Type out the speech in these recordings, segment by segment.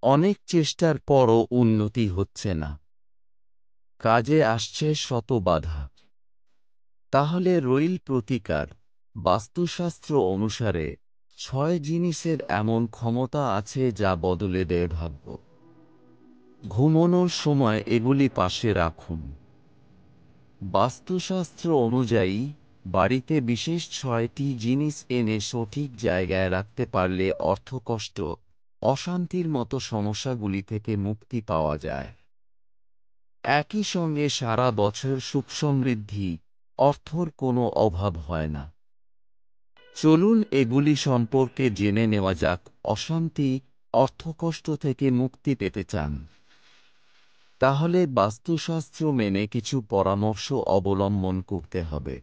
অনেক চেষ্টার পরও উন্নতি হচ্ছে না। কাজে আসছে শত বাধা। তাহলে রইল প্রতিকার। বাস্তুশাস্ত্র অনুসারে ৬ জিনিসের এমন ক্ষমতা আছে যা বদলে দেয় ভাগ্য। ঘুমানোর সময় এগুলি পাশে রাখুন। বাস্তুশাস্ত্র অনুযায়ী বাড়িতে বিশেষ ৬টি জিনিস এনে সঠিক জায়গায় রাখতে পারলে অর্থকষ্ট, অশান্তির মতো সমস্যাগুলি থেকে মুক্তি পাওয়া যায়। একই সঙ্গে সারা বছর সুখ সমৃদ্ধি, অর্থর কোনো অভাব হয় না। চলুন এগুলি সম্পর্কে জেনে নেওয়া যাক। অশান্তি, অর্থকষ্ট থেকে মুক্তি পেতে চান? তাহলে বাস্তুশাস্ত্র মেনে কিছু পরামর্শ অবলম্বন করতে হবে।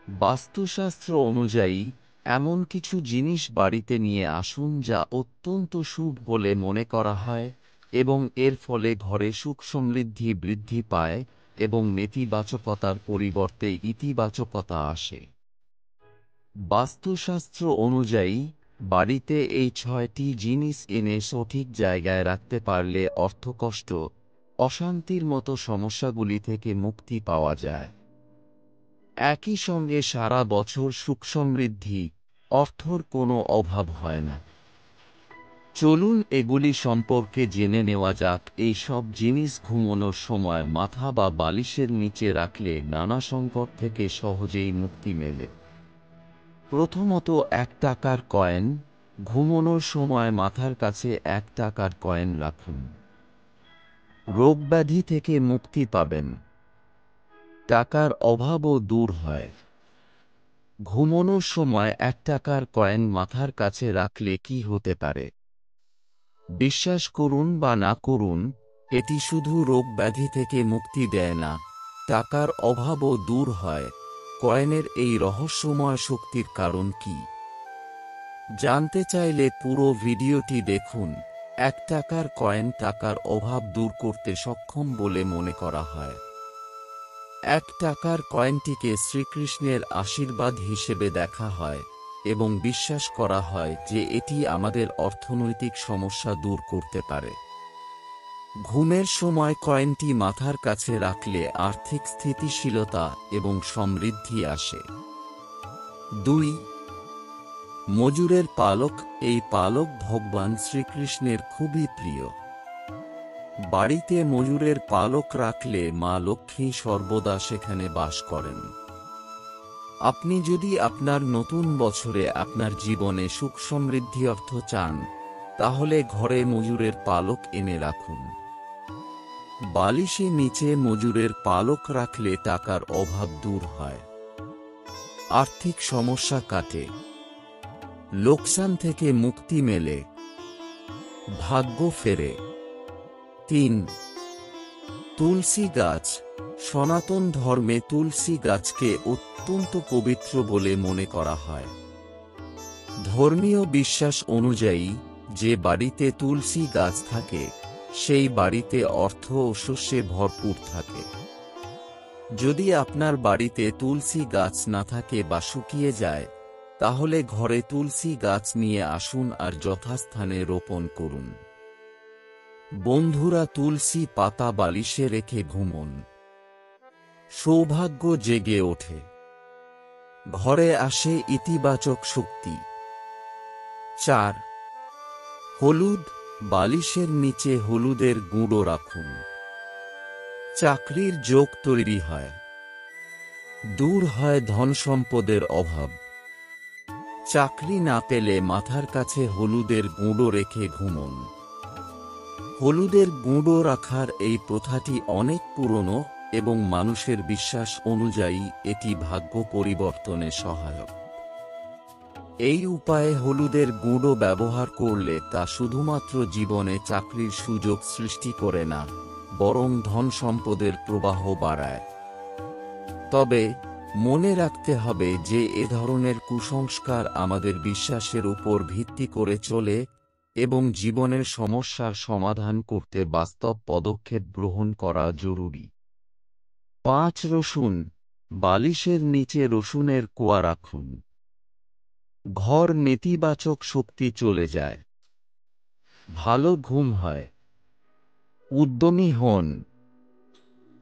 বাস্তুশাস্ত্র অনুযায়ী এমন কিছু জিনিস বাড়িতে নিয়ে আসুন যা অত্যন্ত শুভ বলে মনে করা হয় এবং এর ফলে ঘরে সুখ সমৃদ্ধি বৃদ্ধি পায় এবং নেতিবাচকতার পরিবর্তে ইতিবাচকতা আসে। বাস্তুশাস্ত্র অনুযায়ী বাড়িতে এই ৬টি জিনিস এনে সঠিক জায়গায় রাখতে পারলে অর্থকষ্ট, অশান্তির মতো সমস্যাগুলি থেকে মুক্তি পাওয়া যায়। একই সঙ্গে সারা বছর সুখ সমৃদ্ধি, অর্থর কোনো অভাব হয় না। চলুন এগুলি সম্পর্কে জেনে নেওয়া যাক। এই সব জিনিস ঘুমানোর সময় মাথা বা বালিশের নিচে রাখলে নানা সংকট থেকে সহজেই মুক্তি মেলে। প্রথমত, ১ টাকার কয়েন। ঘুমানোর সময় মাথার কাছে ১ টাকার কয়েন রাখুন। রোগব্যাধি থেকে মুক্তি পাবেন। টাকার অভাবও দূর হয়। ঘুমানোর সময় ১ টাকার কয়েন মাথার কাছে রাখলে কি হতে পারে? বিশ্বাস করুন বা না করুন, এটি শুধু রোগব্যাধি থেকে মুক্তি দেয় না, টাকার অভাবও দূর হয়। কয়েনের এই রহস্যময় শক্তির কারণ কি জানতে চাইলে পুরো ভিডিওটি দেখুন। ১ টাকার কয়েন টাকার অভাব দূর করতে সক্ষম বলে মনে করা হয়। ১ টাকার কয়েনটিকে শ্রীকৃষ্ণের আশীর্বাদ হিসেবে দেখা হয় এবং বিশ্বাস করা হয় যে এটি আমাদের অর্থনৈতিক সমস্যা দূর করতে পারে। ঘুমের সময় কয়েনটি মাথার কাছে রাখলে আর্থিক স্থিতিশীলতা এবং সমৃদ্ধি আসে। ২. মজুরের পালক। এই পালক ভগবান শ্রীকৃষ্ণের খুবই প্রিয়। বাড়িতে ময়ূরের পালক রাখলে মা লক্ষ্মী সর্বদা সেখানে বাস করেন। আপনি যদি আপনার নতুন বছরে আপনার জীবনে সুখ সমৃদ্ধি অর্থ চান, তাহলে ঘরে ময়ূরের পালক এনে রাখুন। বালিশের নিচে ময়ূরের পালক রাখলে টাকার অভাব দূর হয়, আর্থিক সমস্যা কাটে, লোকসান থেকে মুক্তি মেলে, ভাগ্য ফেরে। ৩. তুলসী গাছ। সনাতন ধর্মে তুলসী গাছকে অত্যন্ত পবিত্র বলে মনে করা হয়। ধর্মীয় বিশ্বাস অনুযায়ী যে বাড়িতে তুলসী গাছ থাকে সেই বাড়িতে অর্থ ও শস্যে ভরপুর থাকে। যদি আপনার বাড়িতে তুলসী গাছ না থাকে বা শুকিয়ে যায়, তাহলে ঘরে তুলসী গাছ নিয়ে আসুন আর যথাস্থানে রোপণ করুন। বন্ধুরা, তুলসী পাতা বালিশে রেখে ঘুমোন। সৌভাগ্য জেগে ওঠে। ঘরে আসে ইতিবাচক শক্তি। ৪. হলুদ। বালিশের নিচে হলুদের গুঁড়ো রাখুন। চাকরির যোগ তৈরি হয়। দূর হয় ধন সম্পদের অভাব। চাকরি না পেলে মাথার কাছে হলুদের গুঁড়ো রেখে ঘুমোন। হলুদের গুঁড়ো রাখার এই প্রথাটি অনেক পুরনো এবং মানুষের বিশ্বাস অনুযায়ী এটি ভাগ্য পরিবর্তনে সহায়ক। এই উপায়ে হলুদের গুঁড়ো ব্যবহার করলে তা শুধুমাত্র জীবনে চাকরির সুযোগ সৃষ্টি করে না, বরং ধন সম্পদের প্রবাহ বাড়ায়। তবে মনে রাখতে হবে যে এ ধরনের কুসংস্কার আমাদের বিশ্বাসের উপর ভিত্তি করে চলে এবং জীবনের সমস্যার সমাধান করতে বাস্তব পদক্ষেপ গ্রহণ করা জরুরি। ৫. রসুন। বালিশের নিচে রসুনের কোয়া রাখুন। ঘর নেতিবাচক শক্তি চলে যায়। ভালো ঘুম হয়। উদ্যমী হন।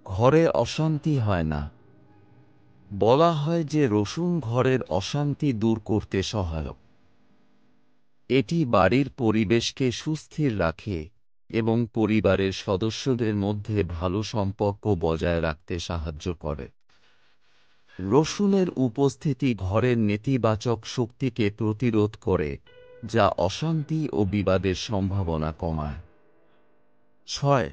ঘরে অশান্তি হয় না। বলা হয় যে রসুন ঘরের অশান্তি দূর করতে সহায়ক। এটি বাড়ির পরিবেশকে সুস্থির রাখে এবং পরিবারের সদস্যদের মধ্যে ভালো সম্পর্ক বজায় রাখতে সাহায্য করে। রসুনের উপস্থিতি ঘরের নেতিবাচক শক্তিকে প্রতিরোধ করে, যা অশান্তি ও বিবাদের সম্ভাবনা কমায়। 6.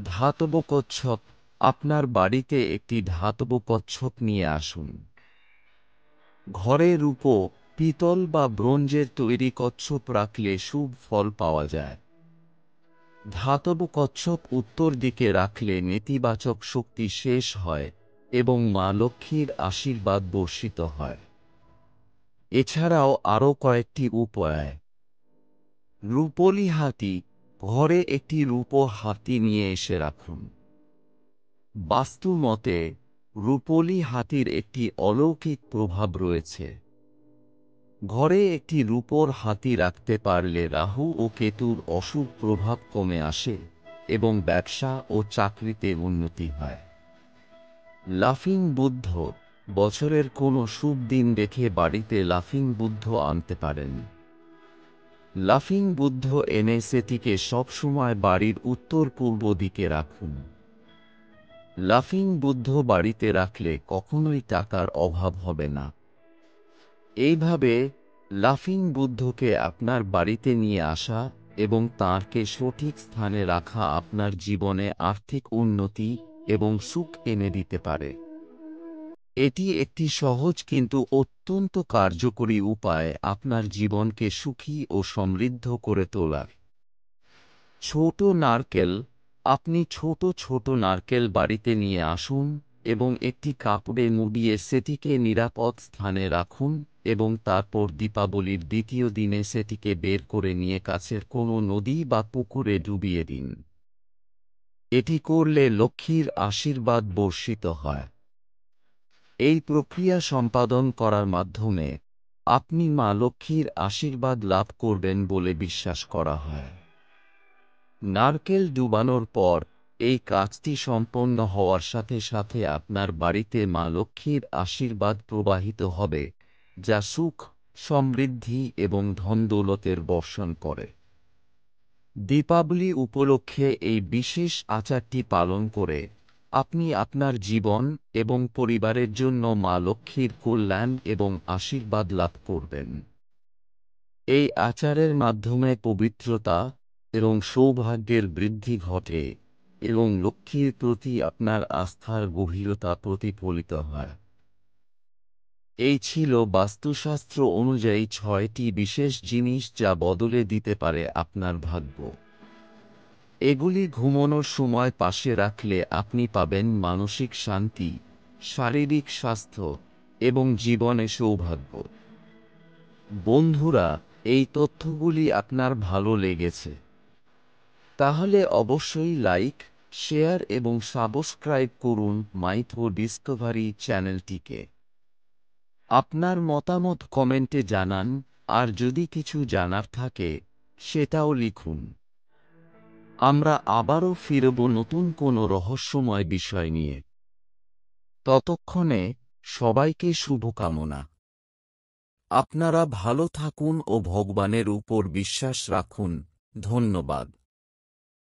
ধাতব কচ্ছপ। আপনার বাড়িতে একটি ধাতব কচ্ছপ নিয়ে আসুন। ঘরে রূপো, পিতল বা ব্রোঞ্জের তৈরি কচ্ছপ রাখলে শুভ ফল পাওয়া যায়। ধাতব কচ্ছপ উত্তর দিকে রাখলে নেতিবাচক শক্তি শেষ হয় এবং মা লক্ষ্মীর আশীর্বাদ বর্ষিত হয়। এছাড়াও আরও কয়েকটি উপায়। রূপোলি হাতি। ঘরে একটি রূপো হাতি নিয়ে এসে রাখুন। বাস্তু মতে রূপোলি হাতির একটি অলৌকিক প্রভাব রয়েছে। ঘরে একটি রূপোর হাতি রাখতে পারলে রাহু ও কেতুর অশুভ প্রভাব কমে আসে এবং ব্যবসা ও চাকরিতে উন্নতি হয়। লাফিং বুদ্ধ। বছরের কোনো শুভ দিন দেখে বাড়িতে লাফিং বুদ্ধ আনতে পারেন। লাফিং বুদ্ধ এনে সেটিকে সবসময় বাড়ির উত্তর পূর্ব দিকে রাখুন। লাফিং বুদ্ধ বাড়িতে রাখলে কখনোই টাকার অভাব হবে না। এইভাবে লাফিং বুদ্ধকে আপনার বাড়িতে নিয়ে আসা এবং তাঁকে সঠিক স্থানে রাখা আপনার জীবনে আর্থিক উন্নতি এবং সুখ এনে দিতে পারে। এটি একটি সহজ কিন্তু অত্যন্ত কার্যকরী উপায় আপনার জীবনকে সুখী ও সমৃদ্ধ করে তোলার। ছোট নারকেল। আপনি ছোট ছোট নারকেল বাড়িতে নিয়ে আসুন এবং একটি কাপড়ে মুড়িয়ে সেটিকে নিরাপদ স্থানে রাখুন এবং তারপর দীপাবলির দ্বিতীয় দিনে সেটিকে বের করে নিয়ে কাছের কোনো নদী বা পুকুরে ডুবিয়ে দিন। এটি করলে লক্ষ্মীর আশীর্বাদ বর্ষিত হয়। এই প্রক্রিয়া সম্পাদন করার মাধ্যমে আপনি মা লক্ষ্মীর আশীর্বাদ লাভ করবেন বলে বিশ্বাস করা হয়। নারকেল ডুবানোর পর এই কাজটি সম্পন্ন হওয়ার সাথে সাথে আপনার বাড়িতে মা লক্ষ্মীর আশীর্বাদ প্রবাহিত হবে, যা সুখ, সমৃদ্ধি এবং ধনদৌলতের বর্ষণ করে। দীপাবলি উপলক্ষে এই বিশেষ আচারটি পালন করে আপনি আপনার জীবন এবং পরিবারের জন্য মা লক্ষ্মীর কল্যাণ এবং আশীর্বাদ লাভ করবেন। এই আচারের মাধ্যমে পবিত্রতা এবং সৌভাগ্যের বৃদ্ধি ঘটে এবং লক্ষ্মীর প্রতি আপনার আস্থার গভীরতা প্রতিফলিত হয়। এই ছিল বাস্তুশাস্ত্র অনুযায়ী 6টি বিশেষ জিনিস যা বদলে দিতে পারে আপনার ভাগ্য। এগুলি ঘুমানোর সময় পাশে রাখলে আপনি পাবেন মানসিক শান্তি, শারীরিক স্বাস্থ্য এবং জীবনে সৌভাগ্য। বন্ধুরা, এই তথ্যগুলি আপনার ভালো লেগেছে তাহলে অবশ্যই লাইক, শেয়ার এবং সাবস্ক্রাইব করুন মাইথো ডিসকভারি চ্যানেলটিকে। আপনার মতামত কমেন্টে জানান, আর যদি কিছু জানার থাকে সেটাও লিখুন। আমরা আবারও ফিরব নতুন কোনো রহস্যময় বিষয় নিয়ে। ততক্ষণে সবাইকে শুভকামনা। আপনারা ভালো থাকুন ও ভগবানের উপর বিশ্বাস রাখুন। ধন্যবাদ।